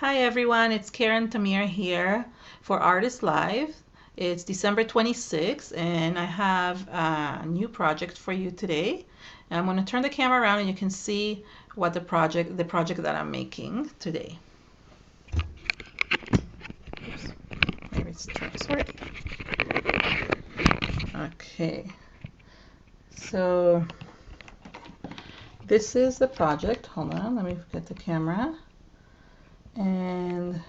Hi everyone, it's Keren Tamir here for Artist Live. It's December 26th and I have a new project for you today. And I'm going to turn the camera around and you can see what the project that I'm making today. Oops, maybe it's sorry. Okay, so this is the project. Hold on, let me get the camera. And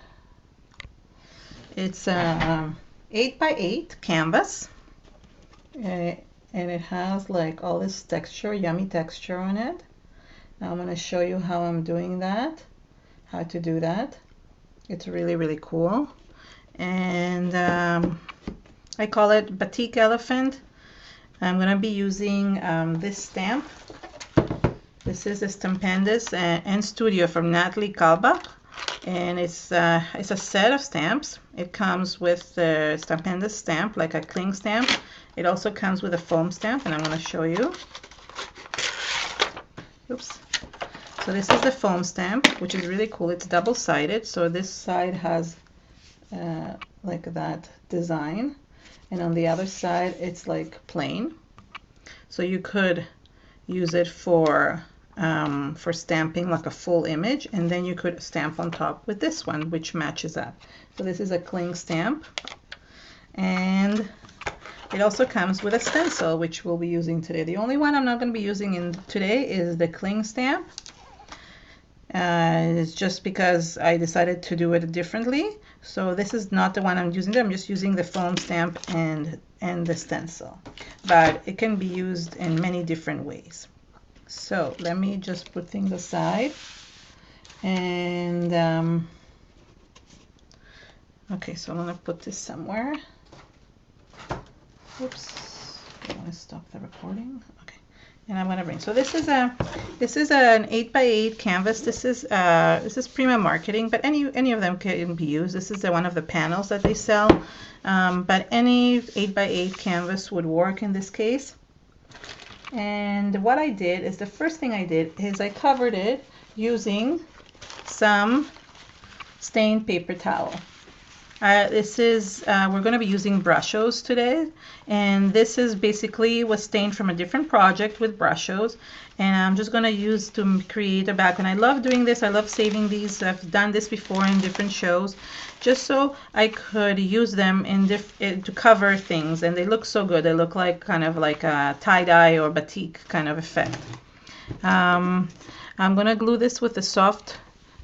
it's a 8x8 canvas, and it has like all this texture, yummy texture on it. Now I'm going to show you how I'm doing that, how to do that. It's really cool, and I call it Batick elephant. I'm going to be using this stamp. This is the Stampendous and Studio from Natalie Kalbach. And it's a set of stamps. It comes with the Stampendous stamp, like a cling stamp. It also comes with a foam stamp, and I'm going to show you. Oops. So this is the foam stamp, which is really cool. It's double-sided, so this side has like that design, and on the other side it's like plain. So you could use it for stamping like a full image, and then you could stamp on top with this one, which matches up. So this is a cling stamp, and it also comes with a stencil, which we'll be using today. The only one I'm not going to be using today is the cling stamp. It's just because I decided to do it differently. So this is not the one I'm using. I'm just using the foam stamp and the stencil, but it can be used in many different ways. So let me just put things aside, and okay, so I'm going to put this somewhere. Oops, I want to stop the recording. Okay, and I'm going to bring. So this is an 8x8 canvas. This is Prima Marketing, but any of them can be used. This is one of the panels that they sell, but any 8x8 canvas would work in this case. And what I did is, the first thing I did is I covered it using some stained paper towel. We're going to be using Brushos today, and this is basically was stained from a different project with Brushos, and I'm just going to use to create a background. I love doing this. I love saving these. I've done this before in different shows, just so I could use them to cover things, and they look so good. They look like kind of like a tie-dye or batik kind of effect. I'm going to glue this with a soft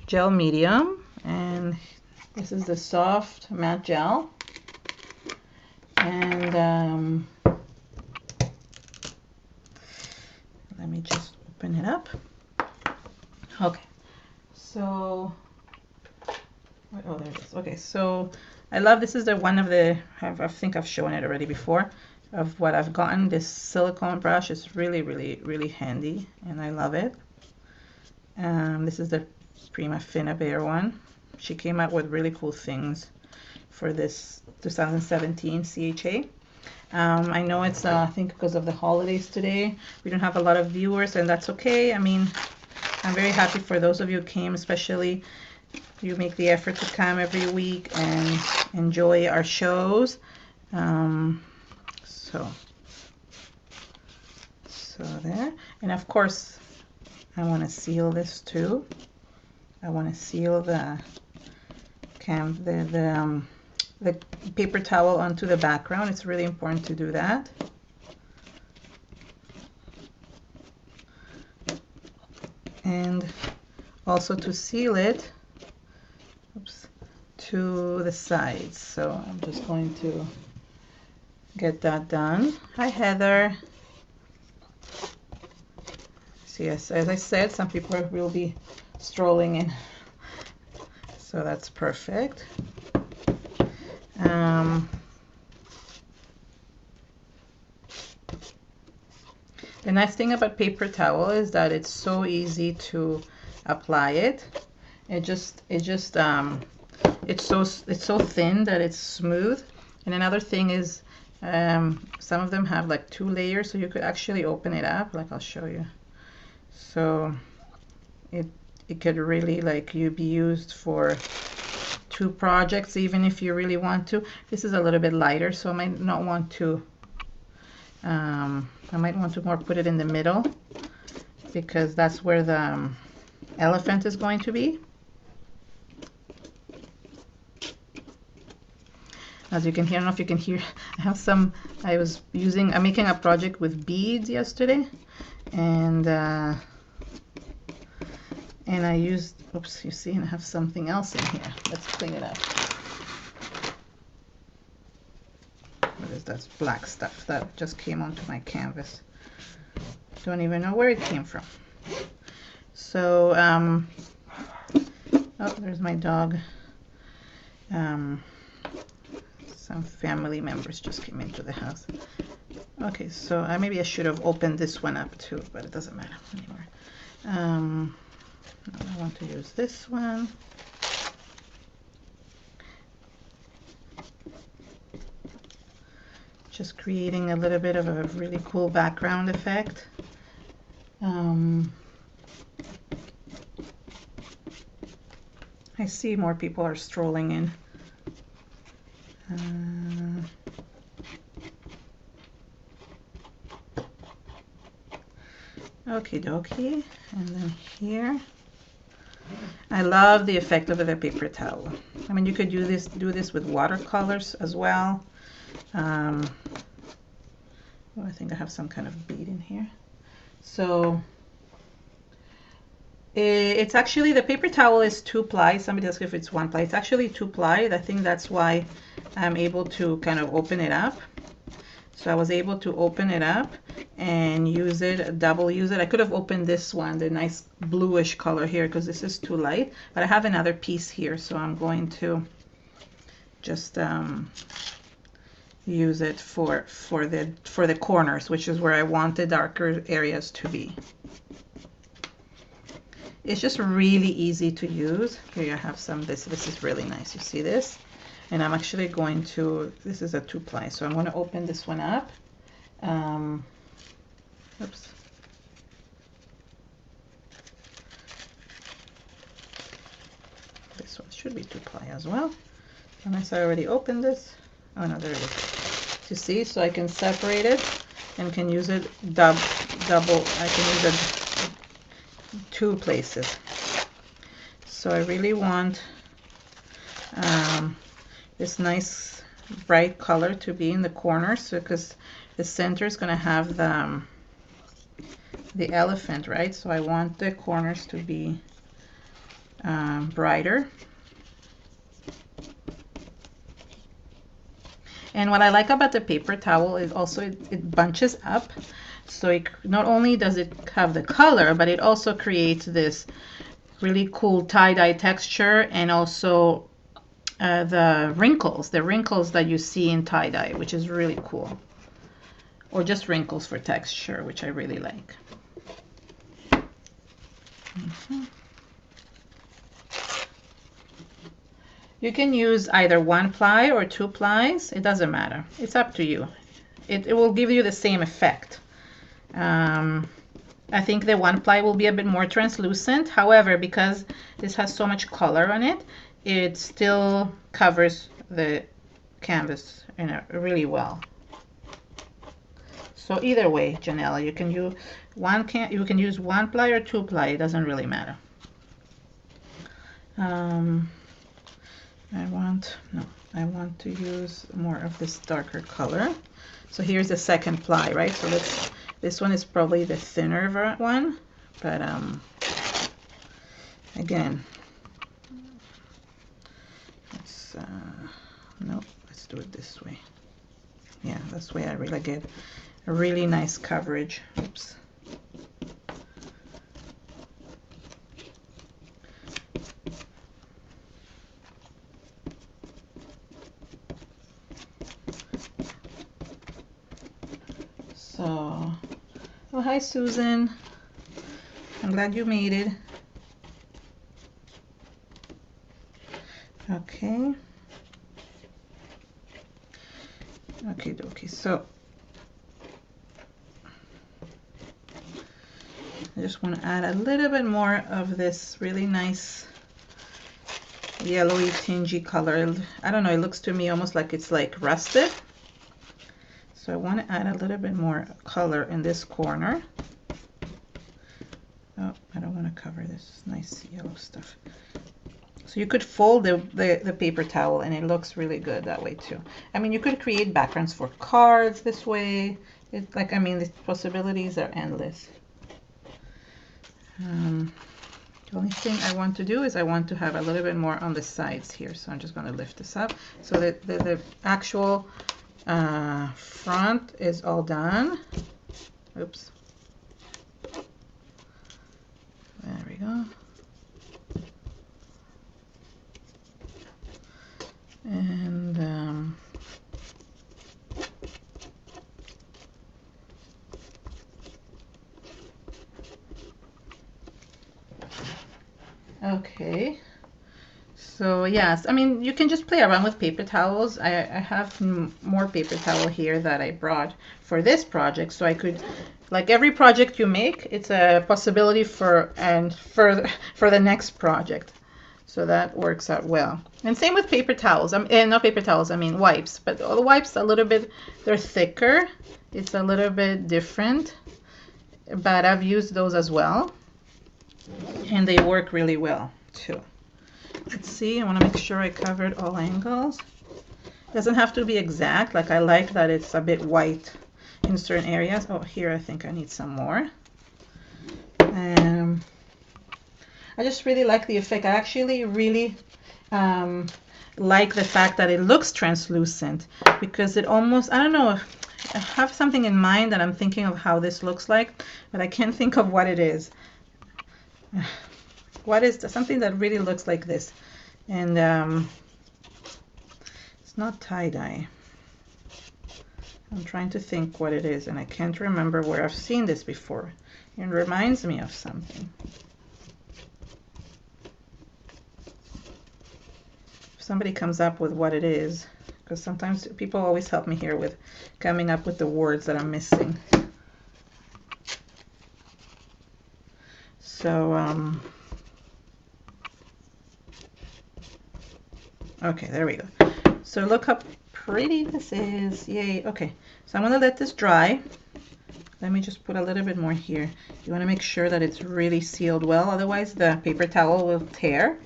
gel medium, and this is the soft matte gel, and let me just open it up. Okay, so oh, there it is. Okay, so I love this. Is the one of the I think I've shown it already before of what I've gotten. This silicone brush is really handy, and I love it. This is the Prima Fina Bear one. She came out with really cool things for this 2017 CHA. I know it's I think because of the holidays today, we don't have a lot of viewers, and that's okay. I mean, I'm very happy for those of you who came, especially you make the effort to come every week and enjoy our shows. So there, and of course I want to seal this too. I want to seal the paper towel onto the background. It's really important to do that. And also to seal it, oops, to the sides. So I'm just going to get that done. Hi Heather. So yes, as I said, some people will be strolling in. So that's perfect. The nice thing about paper towel is that it's so easy to apply it. It's so thin that it's smooth. And another thing is, some of them have like 2 layers, so you could actually open it up. Like I'll show you. So it could really like you be used for 2 projects even if you really want to. This is a little bit lighter, so I might not want to I might want to more put it in the middle because that's where the elephant is going to be. As you can hear, I don't know if you can hear, I have some, I'm making a project with beads yesterday, and I used, oops, you see, and I have something else in here. Let's clean it up. What is that black stuff that just came onto my canvas? Don't even know where it came from. So, oh, there's my dog. Some family members just came into the house. Okay, so maybe I should have opened this one up too, but it doesn't matter anymore. I want to use this one. Just creating a little bit of a really cool background effect. I see more people are strolling in. Okie dokie, and then here, I love the effect of the paper towel. I mean, you could do this with watercolors as well. Oh, I think I have some kind of bead in here. So it's actually, the paper towel is 2-ply. Somebody asked if it's 1-ply. It's actually 2-ply. I think that's why I'm able to kind of open it up. So I was able to open it up and use it, double use it. I could have opened this one, the nice bluish color here, because this is too light. But I have another piece here, so I'm going to just use it for the corners, which is where I want the darker areas to be. It's just really easy to use. Here I have some, this is really nice. You see this? And I'm actually going to, this is a 2-ply, so I'm going to open this one up. Oops. This one should be 2-ply as well. Unless I already opened this. Oh no, there it is. You see, so I can separate it and can use it double. I can use it 2 places. So I really want this nice bright color to be in the corners, so because the center is going to have the elephant, right? So I want the corners to be brighter. And what I like about the paper towel is also it bunches up. So it, not only does it have the color, but it also creates this really cool tie-dye texture, and also the wrinkles that you see in tie-dye, which is really cool. Or just wrinkles for texture, which I really like. You can use either 1-ply or 2-plies. It doesn't matter. It's up to you. It will give you the same effect. I think the 1-ply will be a bit more translucent. However, because this has so much color on it, it still covers the canvas, you know, really well. So either way, Janella, you can use you can use 1-ply or 2-ply. It doesn't really matter. I want to use more of this darker color. So here's the 2nd ply, right? So this one is probably the thinner one, but again, let's let's do it this way. Yeah, that's the way I really get a really nice coverage. Oops. So, oh, hi Susan. I'm glad you made it. Okay. Okay, dokie. So I just want to add a little bit more of this really nice yellowy tingy color. I don't know, it looks to me almost like it's like rusted. So I want to add a little bit more color in this corner. Oh, I don't want to cover this nice yellow stuff. So you could fold the paper towel and it looks really good that way too. I mean, you could create backgrounds for cards this way. I mean, the possibilities are endless. The only thing I want to do is I want to have a little bit more on the sides here. So I'm just going to lift this up so that the actual front is all done. Oops. There we go. And okay, so yes, I mean, you can just play around with paper towels. I have more paper towel here that I brought for this project, so I could, like every project you make, it's a possibility for the next project. So that works out well. And same with paper towels. Not paper towels, I mean wipes. But the wipes a little bit, they're thicker. It's a little bit different. But I've used those as well. And they work really well too. Let's see, I want to make sure I covered all angles. It doesn't have to be exact. Like I like that it's a bit white in certain areas. Oh, here I think I need some more. I just really like the effect. I actually really like the fact that it looks translucent because it almost, I don't know, I have something in mind that I'm thinking of how this looks like, but I can't think of what it is. What is something that really looks like this? And it's not tie-dye. I'm trying to think what it is, and I can't remember where I've seen this before. It reminds me of something. Somebody comes up with what it is, because sometimes people always help me here with coming up with the words that I'm missing. So okay, there we go. So look how pretty this is. Yay. Okay, so I'm gonna let this dry. Let me just put a little bit more here. You want to make sure that it's really sealed well, otherwise the paper towel will tear.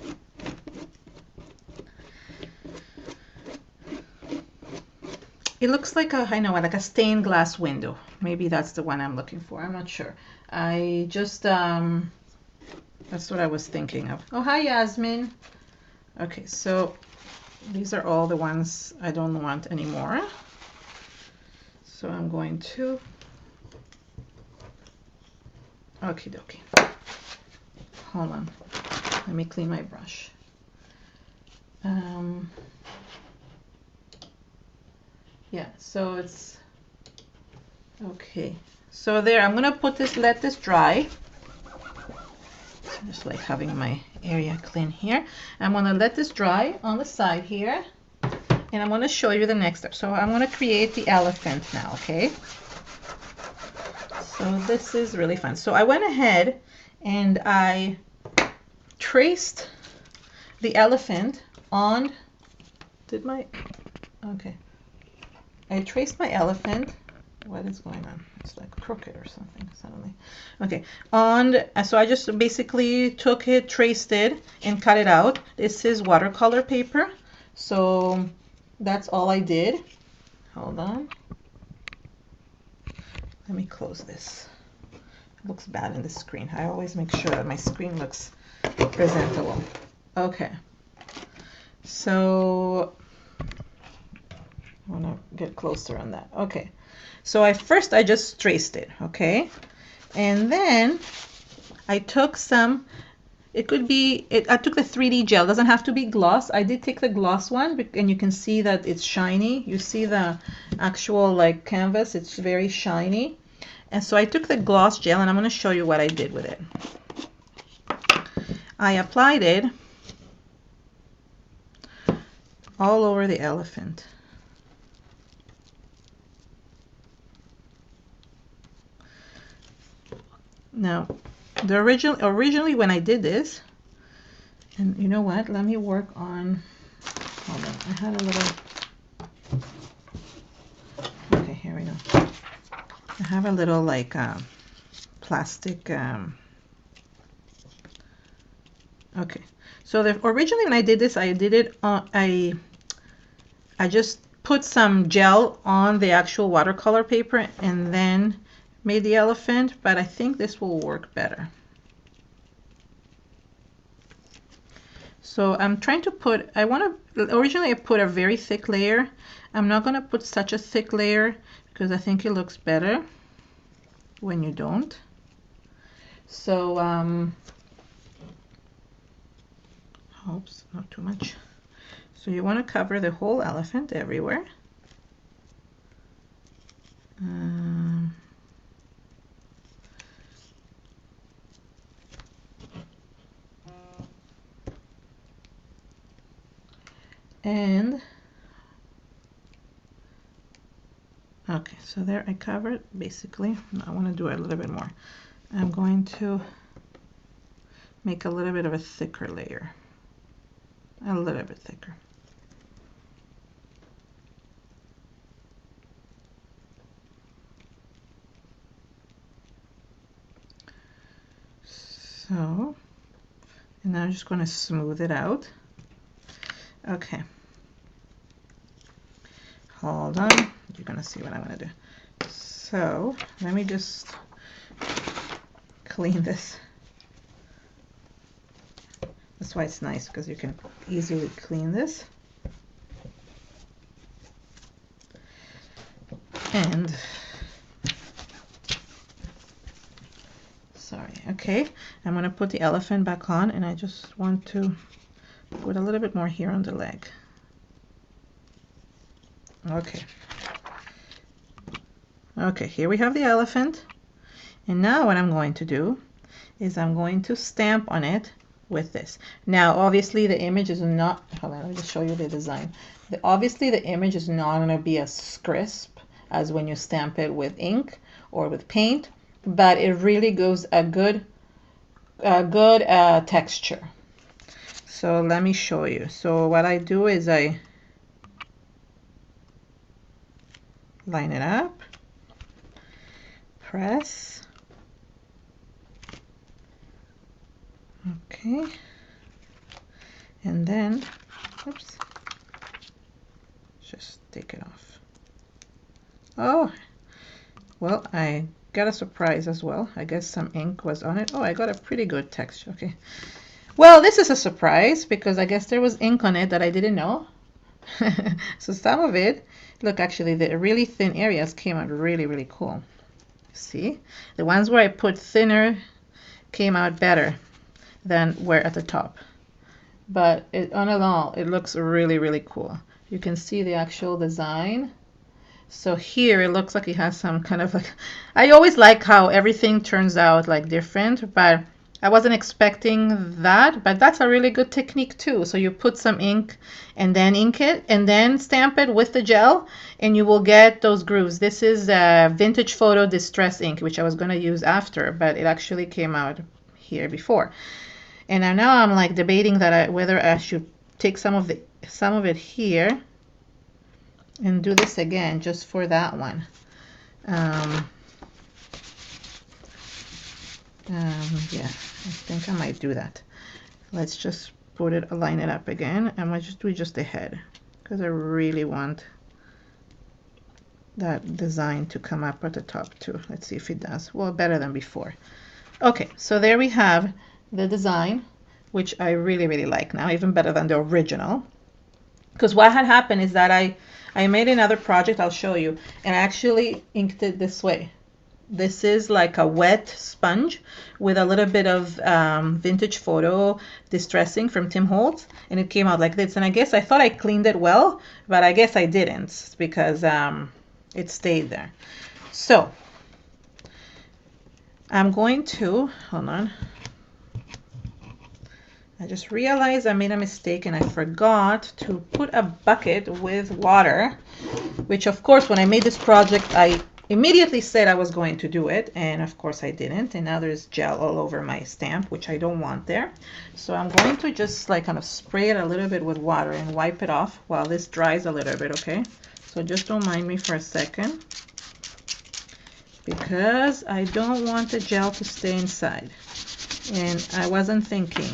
It looks like a, I know, like a stained glass window. Maybe that's the one I'm looking for. I'm not sure. I just, that's what I was thinking of. Oh, hi, Yasmin. Okay, so these are all the ones I don't want anymore. So I'm going to, okie dokie. Hold on. Let me clean my brush. Yeah, so it's okay. So there, I'm gonna put this, let this dry. Just like having my area clean here. I'm gonna let this dry on the side here, and I'm gonna show you the next step. So I'm gonna create the elephant now, okay? So this is really fun. So I went ahead and I traced the elephant on, okay. I traced my elephant. What is going on? It's like crooked or something suddenly. Okay, so I just basically took it, traced it, and cut it out. This is watercolor paper, so that's all I did. Hold on. Let me close this. It looks bad in the screen. I always make sure that my screen looks presentable. Okay, so I want to get closer on that. Okay, so I just traced it, okay, and then I took some, it could be, I took the 3D gel. It doesn't have to be gloss. I did take the gloss one, and you can see that it's shiny. You see the actual like canvas, it's very shiny. And so I took the gloss gel, and I'm going to show you what I did with it. I applied it all over the elephant. Now, Originally when I did this, and you know what? Let me work on, hold on, I had a little, okay, here we go. I have a little like plastic, okay. So originally when I did this, I did it, I just put some gel on the actual watercolor paper and then made the elephant, but I think this will work better. So I'm trying to put, originally I put a very thick layer. I'm not going to put such a thick layer because I think it looks better when you don't. So, oops, not too much. So you want to cover the whole elephant everywhere. And okay, so there I covered basically. I want to do it a little bit more. I'm going to make a little bit of a thicker layer, a little bit thicker. So, and now I'm just going to smooth it out. Okay. Hold on. You're going to see what I'm going to do. So, let me just clean this. That's why it's nice, because you can easily clean this. And, sorry, okay. I'm going to put the elephant back on, and I just want to put a little bit more here on the leg. Okay. Okay, here we have the elephant. And now what I'm going to do is I'm going to stamp on it with this. Now, obviously the image is not, hold on, let me just show you the design. Obviously the image is not going to be as crisp as when you stamp it with ink or with paint, but it really gives a good texture. So let me show you. So what I do is I line it up, press, okay, and then, oops, just take it off. Oh, well, I got a surprise as well. I guess some ink was on it. Oh, I got a pretty good texture. Okay. Well, this is a surprise because I guess there was ink on it that I didn't know. So some of it, look, actually the really thin areas came out really, really cool. See? The ones where I put thinner came out better than where at the top. But on and all, it looks really, really cool. You can see the actual design. So here it looks like it has some kind of like, I always like how everything turns out like different, but I wasn't expecting that, but that's a really good technique too. So you put some ink and then ink it and then stamp it with the gel and you will get those grooves. This is Vintage Photo Distress ink, which I was going to use after, but it actually came out here before. And now I'm like debating that whether I should take some of it here and do this again just for that one. Yeah, I think I might do that. Let's just line it up again. I might just do just the head because I really want that design to come up at the top too. Let's see if it does. Well, better than before. Okay, so there we have the design, which I really, really like now, even better than the original. Because what had happened is that I made another project, I'll show you, and I actually inked it this way. This is like a wet sponge with a little bit of Vintage Photo Distressing from Tim Holtz, and it came out like this. And I guess I thought I cleaned it well, but I guess I didn't because it stayed there. So I'm going to, hold on. I just realized I made a mistake and I forgot to put a bucket with water, which of course when I made this project I immediately said I was going to do it, and of course I didn't, and now there's gel all over my stamp, which I don't want there. So I'm going to just like kind of spray it a little bit with water and wipe it off while this dries a little bit, okay? So just don't mind me for a second, because I don't want the gel to stay inside, and I wasn't thinking.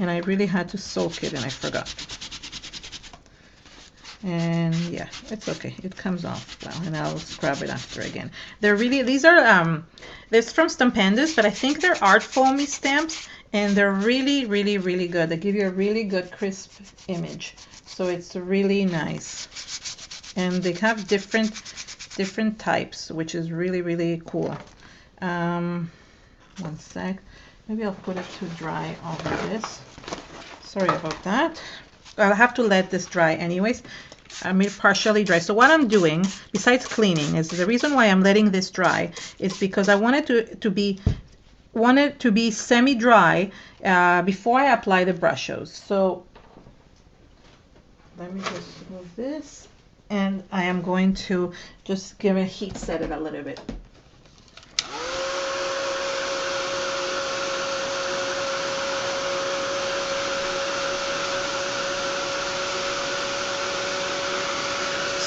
And I really had to soak it and I forgot. And yeah, it's okay, it comes off well, and I'll scrub it after again. They're really, these are this from Stampendous, but I think they're art foamy stamps, and they're really good. They give you a really good crisp image, so it's really nice. And they have different types, which is really cool. One sec, maybe I'll put it to dry over this. Sorry about that. I'll have to let this dry anyways. I mean, partially dry. So what I'm doing, besides cleaning, is the reason why I'm letting this dry is because I want it to be semi-dry before I apply the brushes. So let me just move this, and I am going to just give it heat set it a little bit.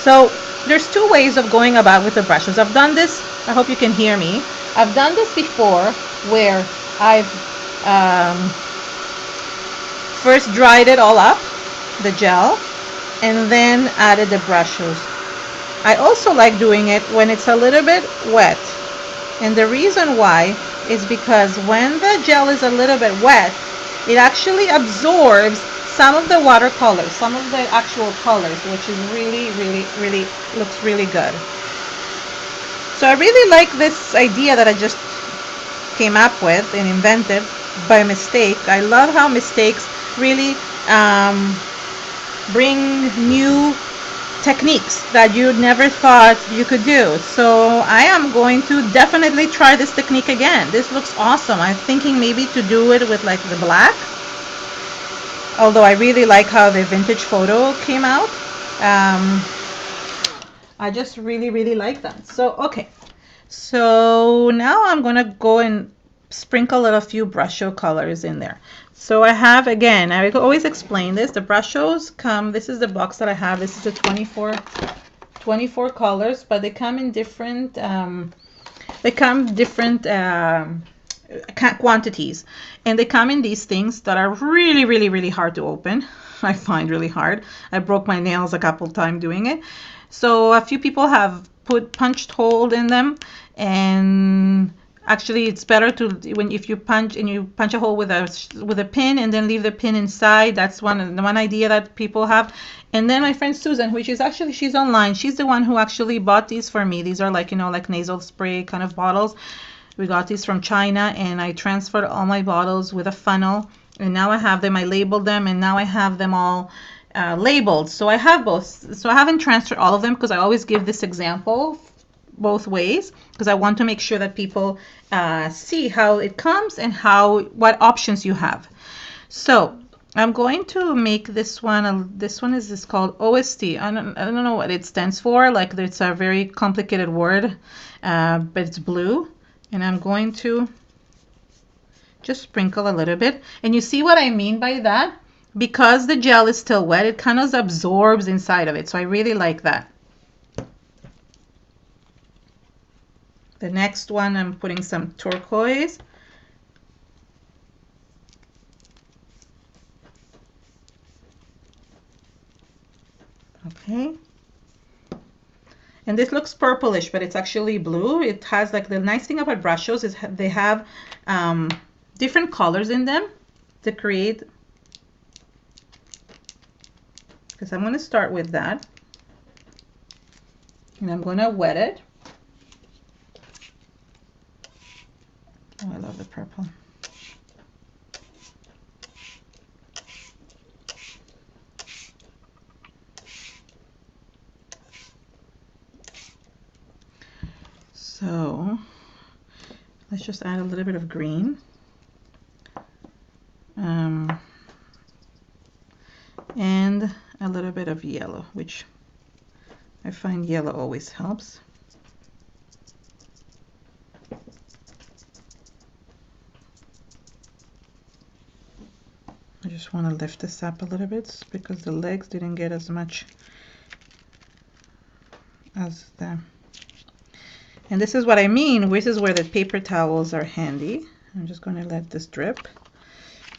So there's two ways of going about with the brushes. I've done this, I hope you can hear me. I've done this before where I've first dried it all up, the gel, and then added the brushes. I also like doing it when it's a little bit wet. And the reason why is because when the gel is a little bit wet, it actually absorbs some of the watercolors, some of the actual colors, which is really looks really good. So I really like this idea that I just came up with and invented by mistake. I love how mistakes really bring new techniques that you never thought you could do. So I am going to definitely try this technique again. This looks awesome. I'm thinking maybe to do it with like the black. Although I really like how the vintage photo came out. I just really like that. So, okay. So now I'm going to go and sprinkle a few brush show colors in there. So I have, again, I always explain this. The brush shows come, this is the box that I have. This is a 24 colors, but they come in different, quantities, and they come in these things that are really hard to open. I find really hard. I broke my nails a couple times doing it. So a few people have punched hole in them, and actually it's better to if you punch a hole with a pin and then leave the pin inside. That's one idea that people have. And then my friend Susan, which is actually, she's online, she's the one who actually bought these for me. These are like, you know, like nasal spray kind of bottles. We got these from China, and I transferred all my bottles with a funnel, and now I have them. I labeled them, and now I have them all labeled. So I have both. So I haven't transferred all of them because I always give this example both ways, because I want to make sure that people see how it comes and what options you have. So I'm going to make this one. This one is called OST. I don't know what it stands for. Like, it's a very complicated word, but it's blue. And I'm going to just sprinkle a little bit. And you see what I mean by that? Because the gel is still wet, it kind of absorbs inside of it. So I really like that. The next one, I'm putting some turquoise. Okay. And this looks purplish, but it's actually blue. It has, like, the nice thing about brush shows is they have different colors in them to create. Because I'm going to start with that. And I'm going to wet it. Oh, I love the purple. So let's just add a little bit of green. And a a little bit of yellow, which I find yellow always helps. I just want to lift this up a little bit because the legs didn't get as much as the... And this is what I mean. This is where the paper towels are handy. I'm just going to let this drip.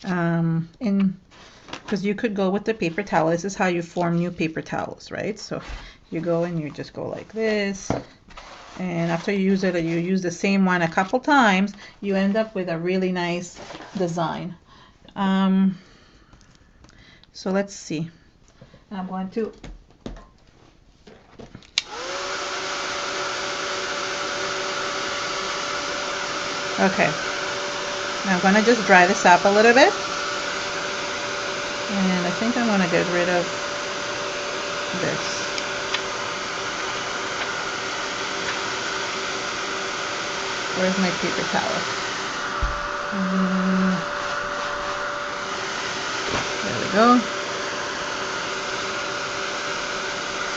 Because you could go with the paper towel. This is how you form new paper towels, right? So you go and you just go like this. And after you use it, you use the same one a couple times, you end up with a really nice design. So let's see. I'm going to... Okay. Now I'm going to just dry this up a little bit. And I think I'm going to get rid of this. Where's my paper towel? There we go.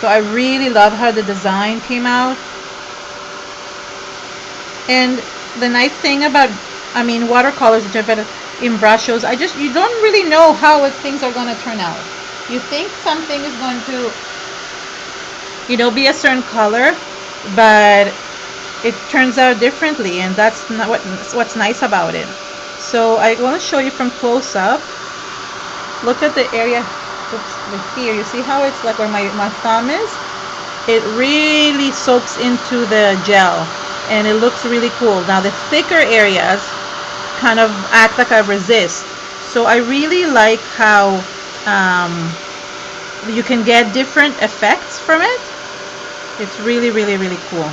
So I really love how the design came out. And the nice thing about, I mean, watercolors in brush shows, you don't really know how things are going to turn out. You think something is going to, be a certain color, but it turns out differently, and that's not what's nice about it. So I want to show you from close up. Look at the area here. You see how it's like where my thumb is? It really soaks into the gel, and it looks really cool. Now the thicker areas kind of act like a resist. So I really like how you can get different effects from it. It's really, really, really cool.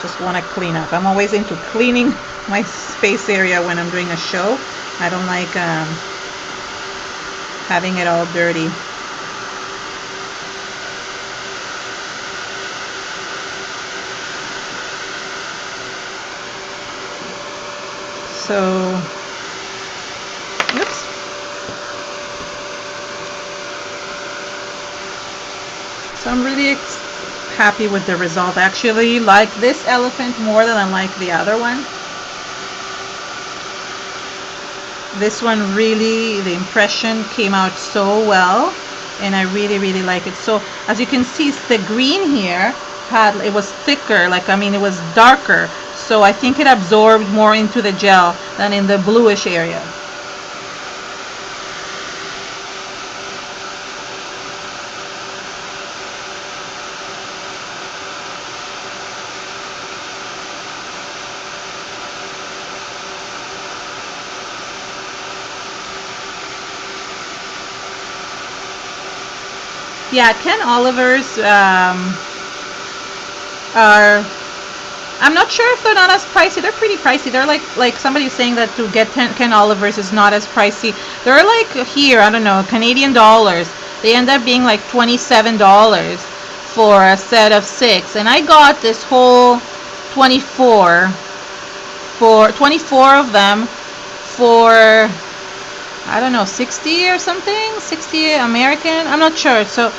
Just want to clean up. I'm always into cleaning my space area when I'm doing a show. I don't like having it all dirty. So, oops. So I'm really happy with the result. I actually like this elephant more than I like the other one. This one really, the impression came out so well, and I really, really like it. So as you can see, the green here it was thicker, it was darker. So I think it absorbed more into the gel than in the bluish area. Yeah, Ken Oliver's are, I'm not sure if they're not as pricey. They're pretty pricey. They're like somebody's saying that to get Ken Oliver's is not as pricey. They're like here, I don't know, Canadian dollars. They end up being like $27 for a set of 6. And I got this whole 24 of them for, I don't know, 60 or something, 60 American, I'm not sure. So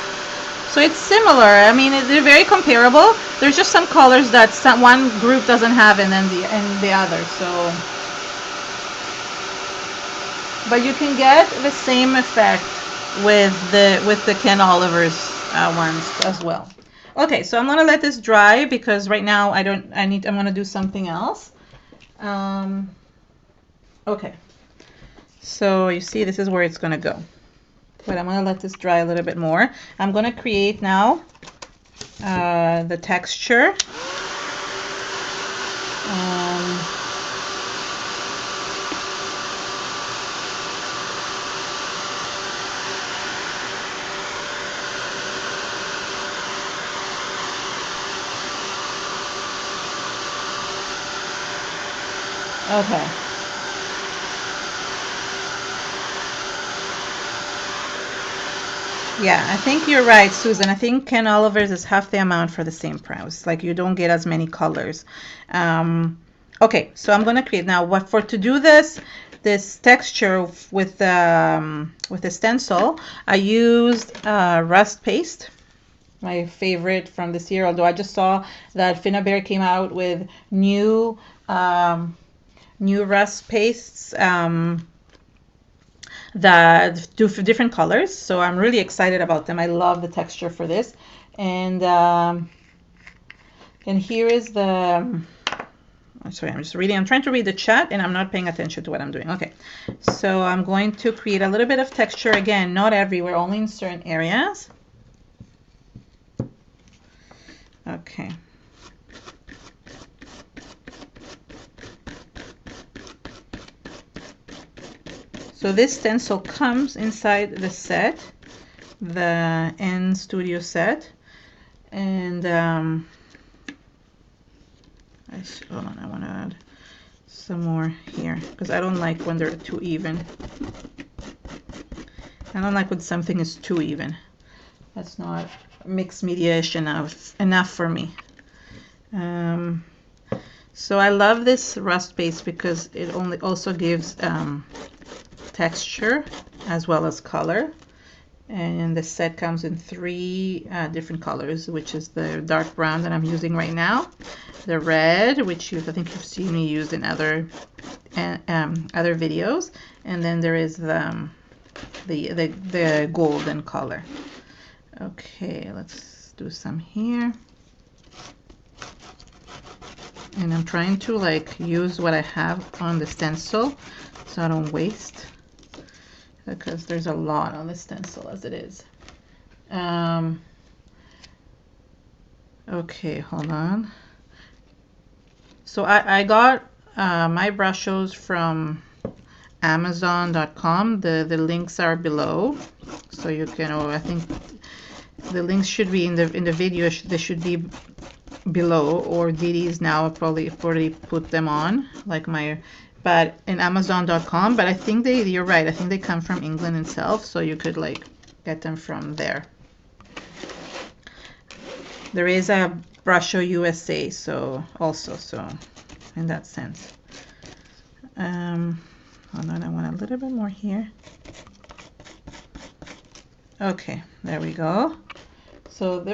it's similar. I mean, they're very comparable. There's just some colors that one group doesn't have, and then the other. So, but you can get the same effect with the Ken Oliver's ones as well. Okay, so I'm gonna let this dry because right now I'm gonna do something else. Okay. So you see, this is where it's going to go. But I'm going to let this dry a little bit more. I'm going to create now the texture. Okay. Yeah, I think you're right, Susan. I think Ken Oliver's is half the amount for the same price. Like you don't get as many colors. Okay, so I'm gonna create now. What for to do this texture with the stencil? I used rust paste, my favorite from this year. Although I just saw that Finnabair came out with new rust pastes. That do for different colors, so I'm really excited about them. I love the texture for this, and here is the sorry, I'm just reading. I'm trying to read the chat and I'm not paying attention to what I'm doing. Okay, so I'm going to create a little bit of texture again, not everywhere, only in certain areas. Okay. So this stencil comes inside the set, the N Studio set, and hold on, I want to add some more here because I don't like when they're too even. I don't like when something is too even. That's not mixed media-ish enough for me. So I love this rust paste because it also gives texture as well as color, and the set comes in 3 different colors, which is the dark brown that I'm using right now, the red, which I think you've seen me use in other videos, and then there is the golden color. Okay, let's do some here. And I'm trying to like use what I have on the stencil so I don't waste, because there's a lot on the stencil as it is. Okay, hold on. So I got my brushes from Amazon.com. The links are below, so you can. I think the links should be in the video. They should be below, or Didi's now probably already put them on, like but in Amazon.com. But I think you're right. I think they come from England itself, so you could like get them from there. There is a Brusho USA, so in that sense. Hold on, I want a little bit more here. Okay, there we go. So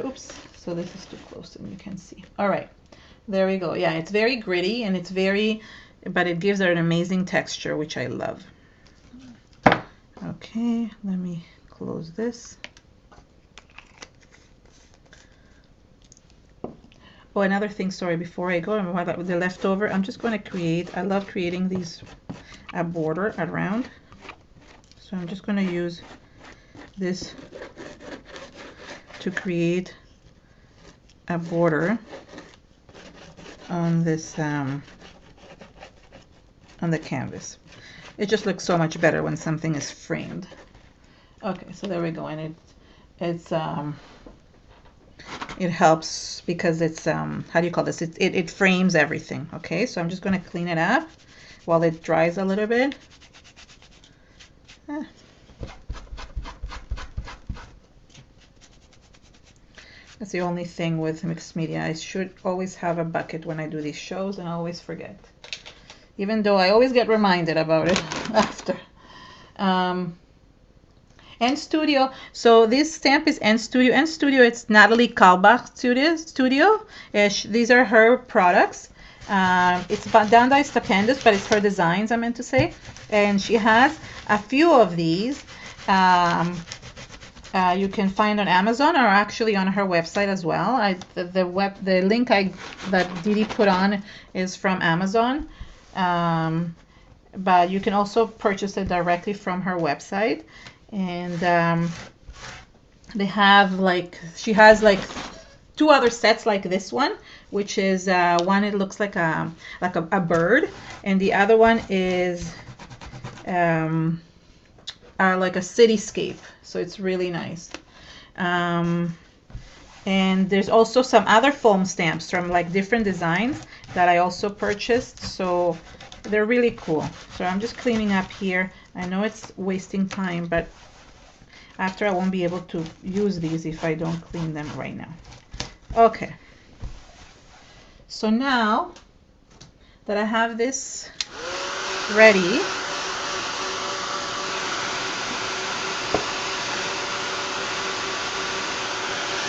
so this is too close and you can see. All right, there we go. Yeah, it's very gritty and but it gives it an amazing texture, which I love. Okay, let me close this. Oh, another thing, sorry, before I go, the leftover, I'm just going to create, I love creating a border around. So I'm just going to use this to create a border on this, on the canvas. It just looks so much better when something is framed. Okay, so there we go, and it helps because it's how do you call this? It frames everything. Okay, so I'm just going to clean it up while it dries a little bit. That's the only thing with mixed media. I should always have a bucket when I do these shows, and I always forget. Even though I always get reminded about it after. N Studio. So this stamp is N Studio. N Studio, it's Natalie Kalbach Studio. These are her products. It's Bandai Stupendous, but it's her designs, I meant to say. And she has a few of these. You can find on Amazon or actually on her website as well. The link that Didi put on is from Amazon. But you can also purchase it directly from her website. And they have she has 2 other sets like this one, which is one, it looks like a bird, and the other one is like a cityscape, so it's really nice. And there's also some other foam stamps from different designs that I also purchased, so they're really cool. So I'm just cleaning up here. I know it's wasting time, but After, I won't be able to use these if I don't clean them right now. Okay. So now that I have this ready,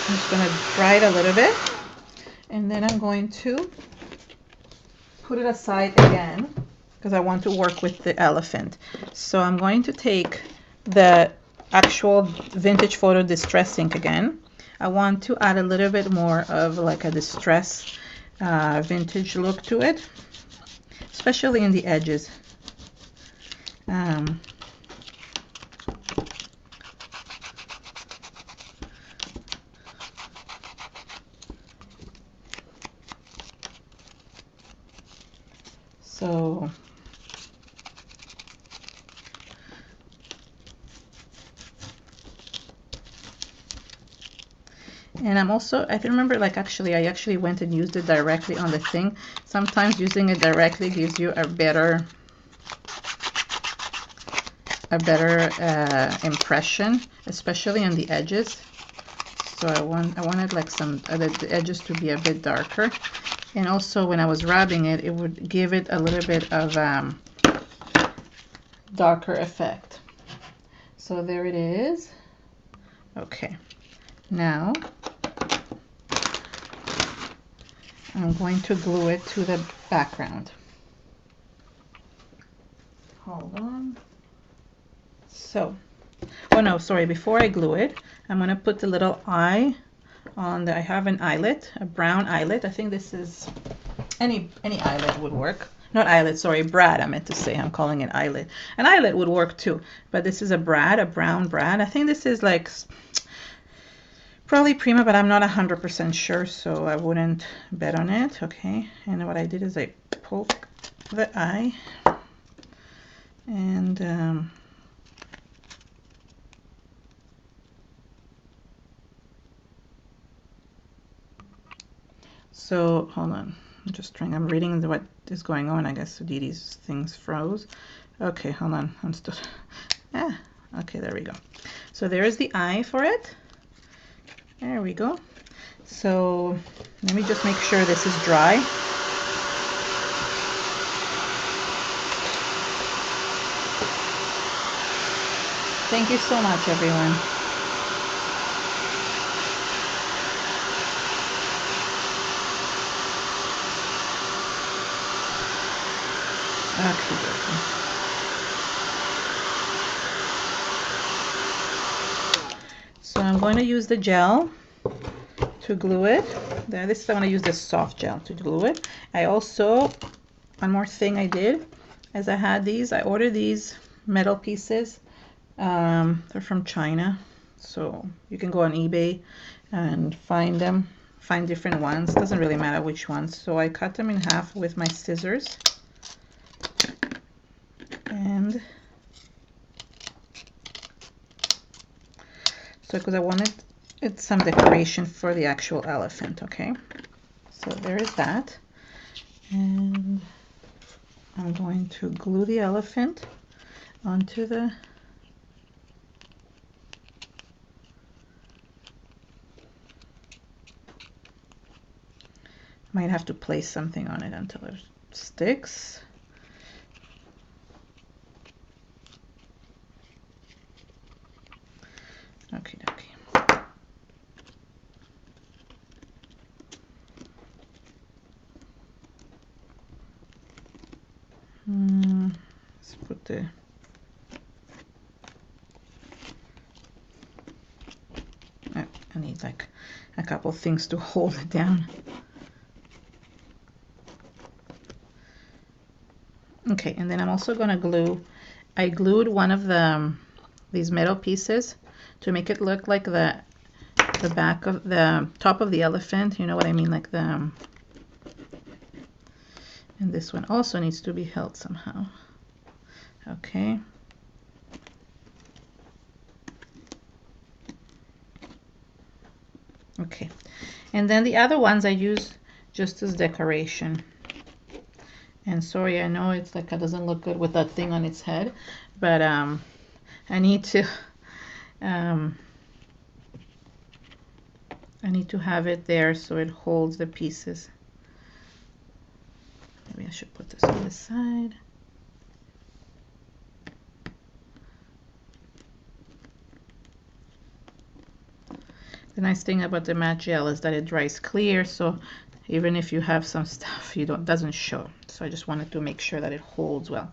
I'm just going to dry it a little bit, and then I'm going to put it aside again because I want to work with the elephant. So I'm going to take the actual vintage photo distress ink again. I want to add a little bit more of like a distress vintage look to it, especially in the edges. So and I'm also, I can remember, like, actually I actually went and used it directly on the thing. Sometimes using it directly gives you a better impression, especially on the edges. So I wanted like some the edges to be a bit darker, and also when I was rubbing it, it would give it a little bit of darker effect. So there it is. Okay, now I'm going to glue it to the background. Hold on. So, oh no, sorry, before I glue it, I'm going to put the little eye on the, I have an eyelet, a brown eyelet. I think this is, any eyelet would work. Not eyelet, sorry, brad, I meant to say. I'm calling it eyelet. An eyelet would work too, but this is a brad, a brown brad. I think this is like probably Prima, but I'm not 100% sure, so I wouldn't bet on it. Okay, and what I did is I poke the eye, and so hold on, I'm reading what is going on. I guess Didi's things froze. Okay, hold on, I'm still, okay, there we go. So there is the eye for it. There we go. So let me just make sure this is dry. Thank you so much, everyone. Okay. So I'm going to use the gel to glue it. This I'm going to use this soft gel to glue it. I also, one more thing I did, as I had these, I ordered these metal pieces. They're from China, so you can go on eBay and find them, find different ones. Doesn't really matter which ones. So I cut them in half with my scissors, and so because I wanted it's some decoration for the actual elephant. Okay, so there is that, and I'm going to glue the elephant onto the might have to place something on it until it sticks. Okay, okay. Let's put the I need like a couple things to hold it down. Okay, and then I'm also going to glue, I glued one of the these metal pieces to make it look like the back of the top of the elephant, you know what I mean, like the, and this one also needs to be held somehow. Okay. Okay, and then the other ones I use just as decoration. And sorry, I know it's like it doesn't look good with that thing on its head, but I need to I need to have it there so it holds the pieces. Maybe I should put this on this side. The nice thing about the matte gel is that it dries clear, so even if you have some stuff, doesn't show. So I just wanted to make sure that it holds well.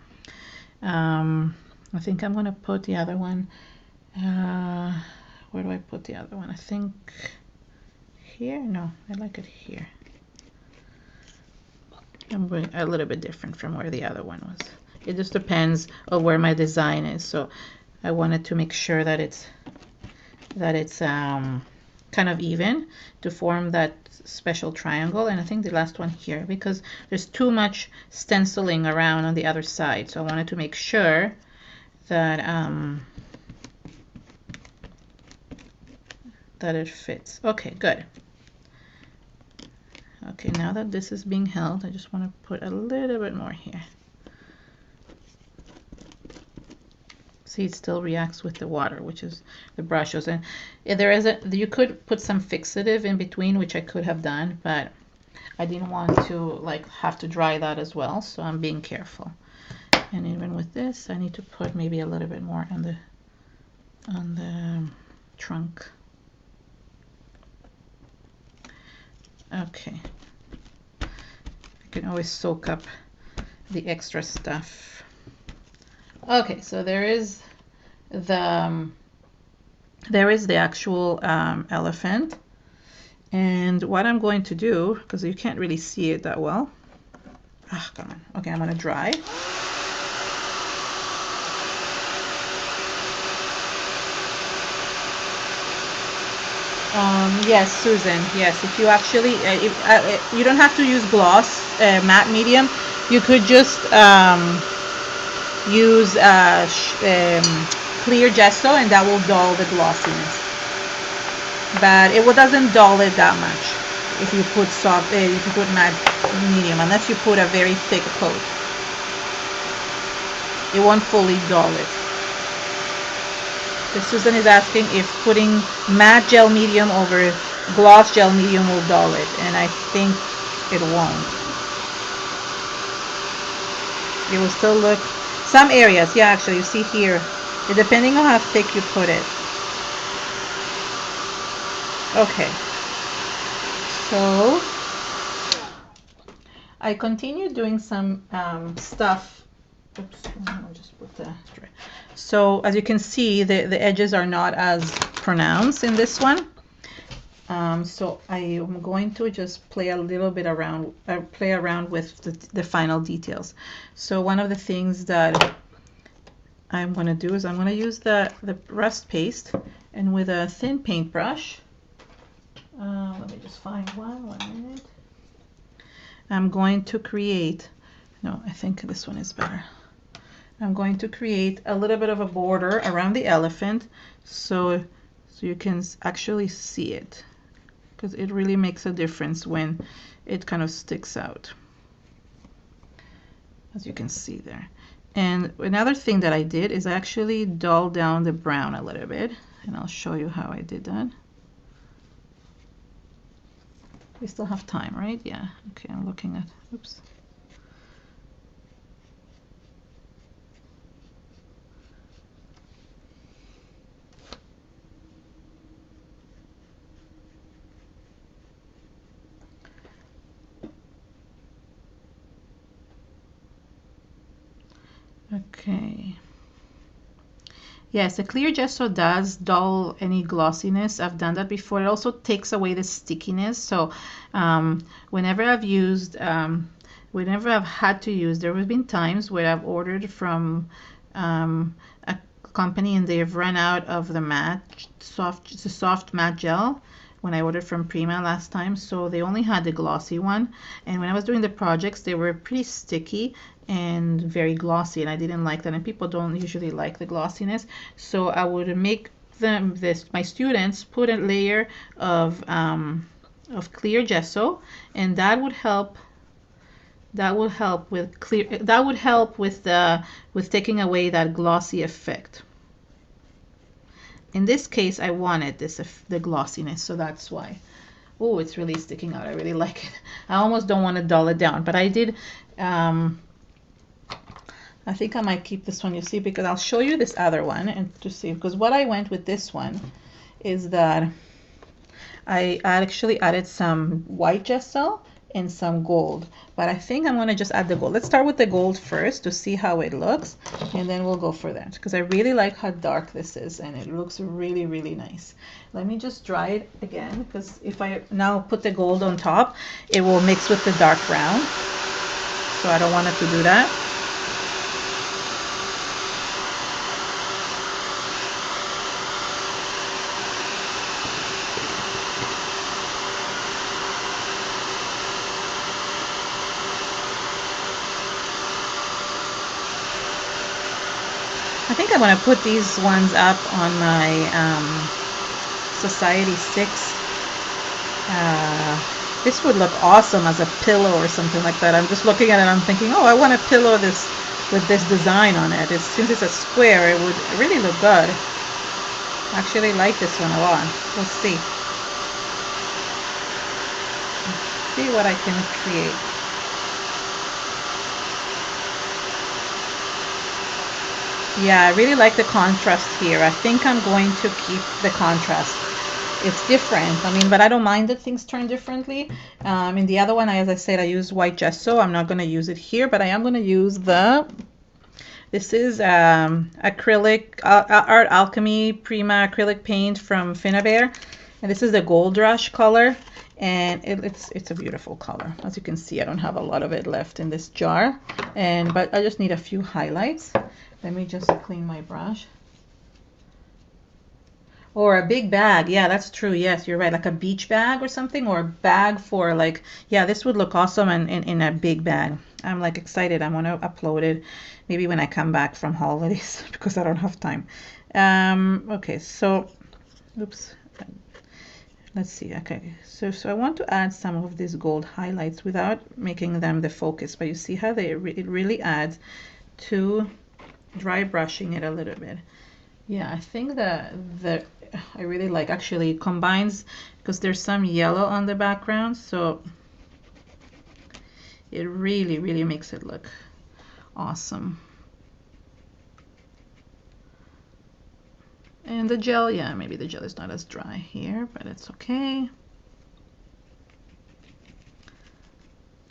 I think I'm gonna put the other one. Where do I put the other one? I think here. No, I like it here. I'm going a little bit different from where the other one was. It just depends on where my design is. So I wanted to make sure that it's kind of even to form that special triangle. And I think the last one here, because there's too much stenciling around on the other side, so I wanted to make sure that that it fits. Okay, good. Okay, now that this is being held, I just want to put a little bit more here. See, it still reacts with the water, which is the brushes. And you could put some fixative in between, which I could have done, but I didn't want to like have to dry that as well, so I'm being careful. And even with this, I need to put maybe a little bit more on the trunk. Okay. I can always soak up the extra stuff. Okay, so there is the actual elephant, and what I'm going to do, because you can't really see it that well. Ah, come on. Okay, I'm gonna dry. Yes, Susan. Yes, if you actually, you don't have to use gloss, matte medium. You could just use clear gesso, and that will dull the glossiness. But it doesn't dull it that much if you put soft, if you put matte medium, unless you put a very thick coat. It won't fully dull it. Susan is asking if putting matte gel medium over gloss gel medium will dull it, and I think it won't. It will still look, some areas, yeah, actually, you see here, depending on how thick you put it. Okay, so I continue doing some stuff. Oops, I'll just put the tray. So as you can see, the edges are not as pronounced in this one. So I am going to just play a little bit around, play around with the final details. So one of the things that I'm going to do is I'm going to use the rust paste, and with a thin paintbrush, let me just find one minute. I'm going to create, no, I think this one is better. I'm going to create a little bit of a border around the elephant so you can actually see it, because it really makes a difference when it kind of sticks out, as you can see there. And another thing that I did is I actually dulled down the brown a little bit, and I'll show you how I did that. We still have time, right? Yeah. Okay, I'm looking at, oops. Okay. Yes, the clear gesso does dull any glossiness. I've done that before. It also takes away the stickiness. So whenever I've used, whenever I've had to use, there have been times where I've ordered from a company and they've run out of the matte, soft matte gel when I ordered from Prima last time. So they only had the glossy one. And when I was doing the projects, they were pretty sticky and very glossy, and I didn't like that, and people don't usually like the glossiness. So I would make them, my students, put a layer of clear gesso, and that would help with with taking away that glossy effect. in this case, I wanted this, the glossiness, so that's why. Oh, it's really sticking out. I really like it. I almost don't want to dull it down, but I did, I think I might keep this one, you see, because I'll show you this other one and to see, because what I went with this one is that I actually added some white gesso and some gold, but I think I'm going to just add the gold. Let's start with the gold first to see how it looks, and then we'll go for that, because I really like how dark this is, and it looks really, really nice. Let me just dry it again, because if I now put the gold on top, it will mix with the dark brown, so I don't want it to do that. I think I'm going to put these ones up on my Society 6. This would look awesome as a pillow or something like that. I'm just looking at it and I'm thinking, oh, I want a pillow this with this design on it. Since it's a square, it would really look good. I actually like this one a lot. Let's see. Let's see what I can create. Yeah, I really like the contrast here. I think I'm going to keep the contrast. It's different, I mean, but I don't mind that things turn differently. In the other one, as I said, I used white gesso. I'm not going to use it here, but I am going to use this is acrylic, Art Alchemy Prima acrylic paint from Finnabair. And this is the Gold Rush color. And it's a beautiful color. As you can see, I don't have a lot of it left in this jar. But I just need a few highlights. Let me just clean my brush. Or a big bag. Yeah, that's true. Yes, you're right. Like a beach bag or something, or a bag for like, yeah, this would look awesome in a big bag. I'm like excited. I want to upload it maybe when I come back from holidays because I don't have time. Okay, so, oops. Let's see. Okay, so I want to add some of these gold highlights without making them the focus, but you see how it really adds to dry brushing it a little bit. Yeah, I think that I really like, actually it combines, because there's some yellow on the background, so it really, really makes it look awesome. And the gel, yeah, maybe the gel is not as dry here, but it's okay.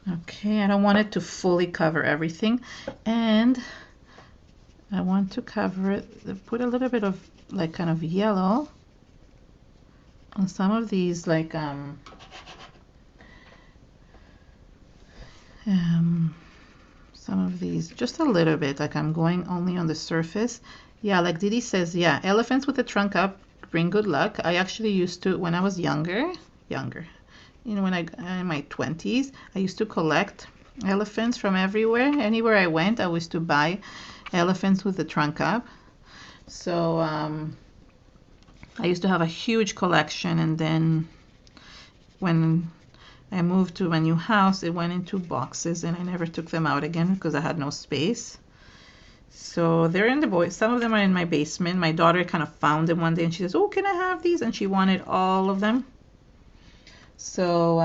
Okay, I don't want it to fully cover everything, and I want to cover it, put a little bit of like kind of yellow on some of these, like some of these, just a little bit, like I'm going only on the surface. Yeah, like Didi says, yeah, elephants with the trunk up bring good luck. I actually used to, when I was younger, you know, when in my 20s, I used to collect elephants from everywhere. Anywhere I went, I used to buy elephants with the trunk up. So I used to have a huge collection, and then when I moved to a new house, it went into boxes, and I never took them out again because I had no space. So they're in some of them are in my basement. My daughter kind of found them one day and she says, oh, can I have these? And she wanted all of them. So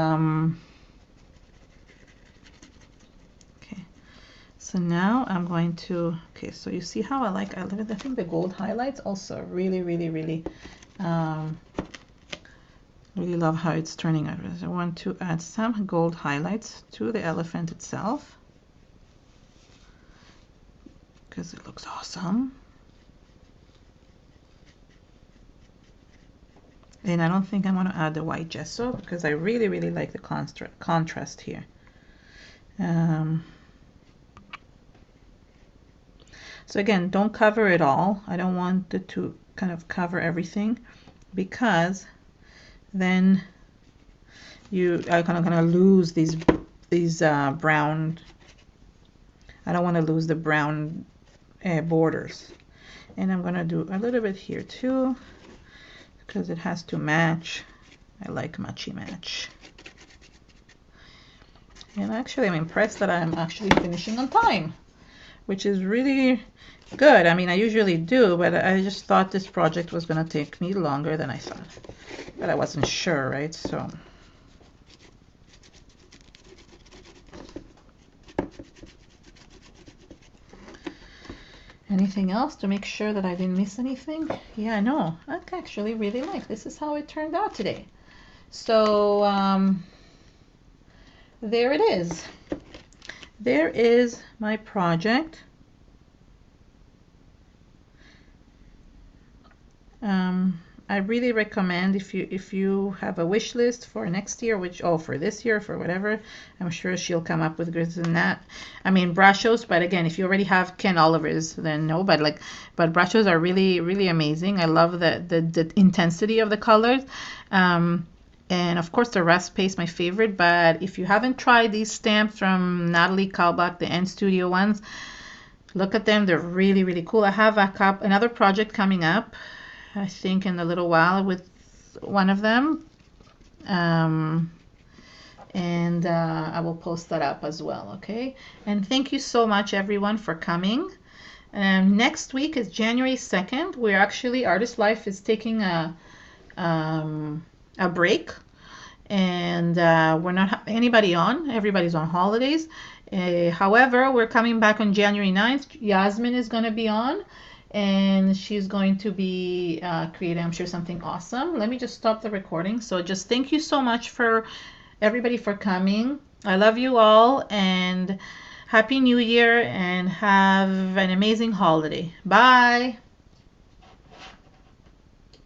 okay, so now I'm going to, okay, so you see how I think the gold highlights also really, really, really really love how it's turning out. I want to add some gold highlights to the elephant itself because it looks awesome. And I don't think I'm going to add the white gesso because I really, really like the contrast here. So again, don't cover it all. I don't want it to kind of cover everything because then you are kind of lose these brown. I don't want to lose the brown borders. And I'm going to do a little bit here too because it has to match. I like matchy match. And actually I'm impressed that I'm actually finishing on time, which is really good. I mean, I usually do, but I just thought this project was going to take me longer than I thought. But I wasn't sure, right? So. Anything else to make sure that I didn't miss anything? Yeah, no, I actually really like this. Is how it turned out today. So there it is. There is my project. I really recommend if you have a wish list for next year, for this year, for whatever, I'm sure she'll come up with grids than that. I mean brushes, but again, if you already have Ken Oliver's, then no. But brushes are really really amazing. I love the intensity of the colors. And of course the rest paste my favorite. But if you haven't tried these stamps from Natalie Kalbach, the N Studio ones, look at them. They're really really cool. I have another project coming up, I think in a little while, with one of them, and I will post that up as well. Okay, and thank you so much everyone for coming. Next week is January 2nd. We're actually, Artist Life is taking a break, and we're not having anybody on. Everybody's on holidays. However, we're coming back on January 9th. Yasmin is going to be on, and she's going to be creating, I'm sure, something awesome. Let me just stop the recording. So just thank you so much for everybody for coming. I love you all, and Happy New Year, and have an amazing holiday. Bye.